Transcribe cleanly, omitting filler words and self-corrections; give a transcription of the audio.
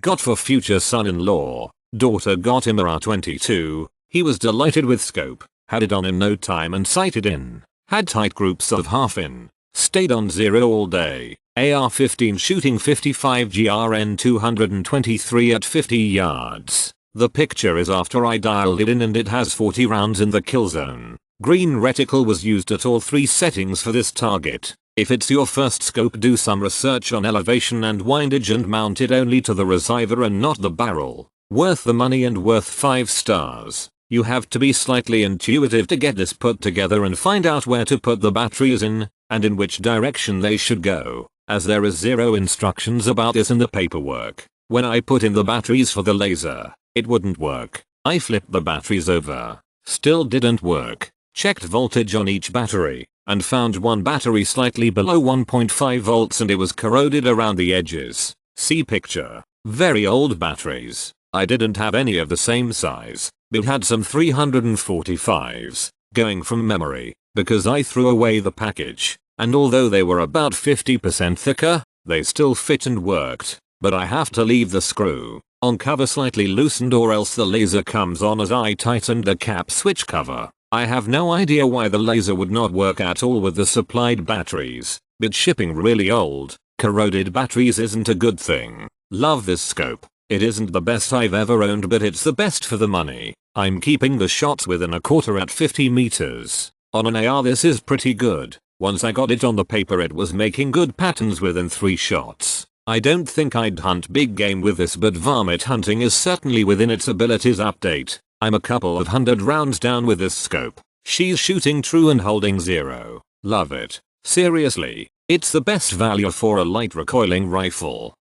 Got for future son-in-law. Daughter got him around 22. He was delighted with scope. Had it on in no time and sighted in. Had tight groups of half in. Stayed on 0 all day. AR-15 shooting 55 GRN 223 at 50 yards. The picture is after I dialed it in and it has 40 rounds in the kill zone. Green reticle was used at all 3 settings for this target. If it's your first scope, do some research on elevation and windage and mount it only to the receiver and not the barrel. Worth the money and worth 5 stars. You have to be slightly intuitive to get this put together and find out where to put the batteries in, and in which direction they should go, as there is 0 instructions about this in the paperwork. When I put in the batteries for the laser, it wouldn't work. I flipped the batteries over. Still didn't work. Checked voltage on each battery, and found one battery slightly below 1.5 volts and it was corroded around the edges. See picture. Very old batteries. I didn't have any of the same size, but had some 345s, going from memory, because I threw away the package, and although they were about 50% thicker, they still fit and worked, but I have to leave the screw on cover slightly loosened or else the laser comes on as I tightened the cap switch cover. I have no idea why the laser would not work at all with the supplied batteries, but shipping really old, corroded batteries isn't a good thing. Love this scope. It isn't the best I've ever owned, but it's the best for the money. I'm keeping the shots within a quarter at 50 meters. On an AR this is pretty good. Once I got it on the paper it was making good patterns within 3 shots. I don't think I'd hunt big game with this, but varmint hunting is certainly within its abilities. Update. I'm a couple of 100 rounds down with this scope. She's shooting true and holding 0. Love it. Seriously, it's the best value for a light recoiling rifle.